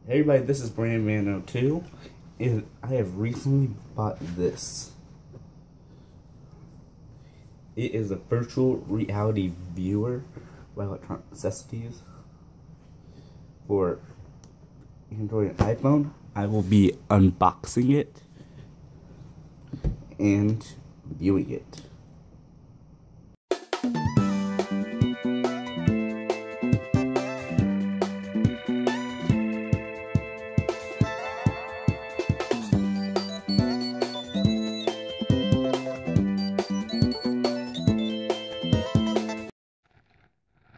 Hey everybody, this is Bran'sTech, and I have recently bought this. It is a virtual reality viewer by Electronic Necessities for Android and iPhone. I will be unboxing it and viewing it.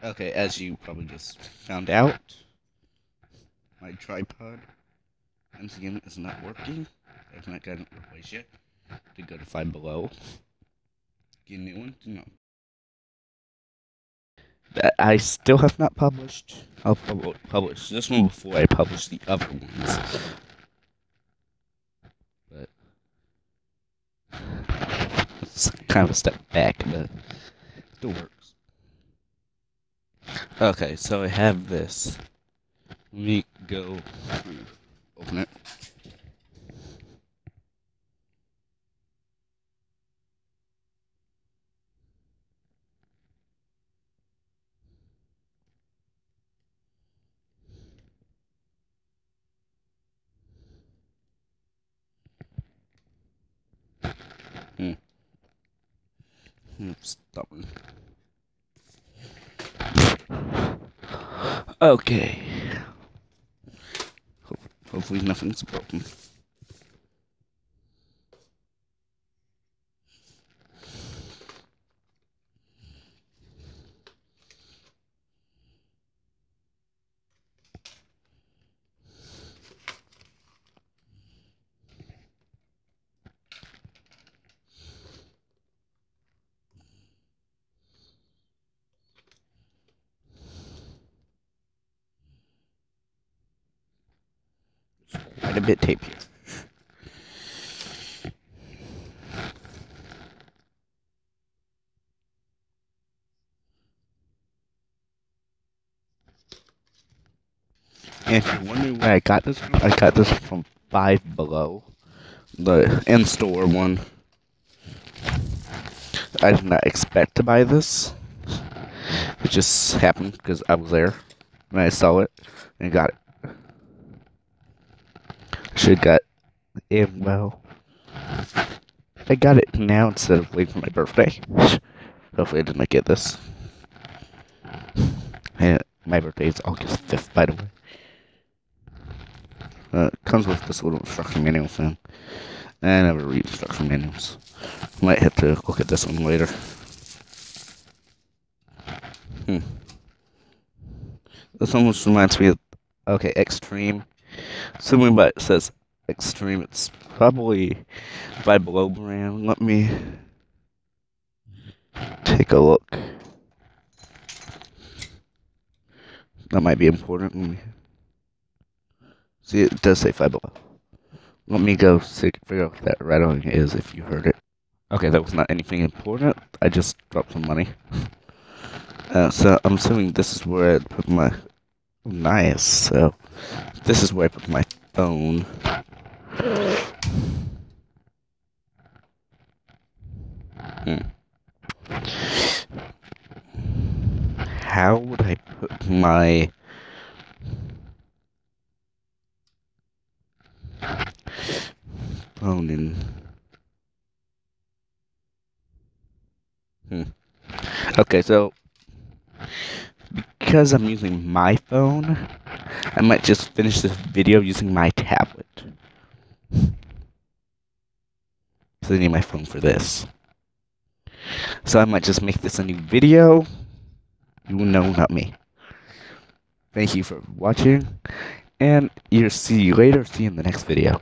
Okay, as you probably just found out, my tripod once again is not working. I've not gotten it replaced yet. To go to Five Below, get a new one. No, that I still have not published. I'll publish this one before I publish the other ones. But it's kind of a step back, but it still works. Okay, so I have this. Let me go open it. Stubborn. Okay. Hopefully nothing's broken. Quite a bit tape here. And if you're wondering where I got this from Five Below, the in-store one. I did not expect to buy this. It just happened because I was there and I saw it and got it. Should have got it, well, I got it now instead of waiting for my birthday. Hopefully I did not get this. And my birthday is August 5th, by the way. It comes with this little instruction manual thing. I never read instruction manuals. Might have to look at this one later. This almost reminds me of, okay, Xtreme. Assuming but it says Xtreme, it's probably Five Below brand. Let me take a look. That might be important. Let me see, it does say Five Below. Let me go see, figure out what that rattling is if you heard it. Okay, that was not anything important. I just dropped some money. So I'm assuming this is where I put my... Nice. So this is where I put my phone. How would I put my... phone in? Okay, so because I'm using my phone, I might just finish this video using my tablet. So I need my phone for this. So I might just make this a new video. You know, not me. Thank you for watching, and see you later. See you in the next video.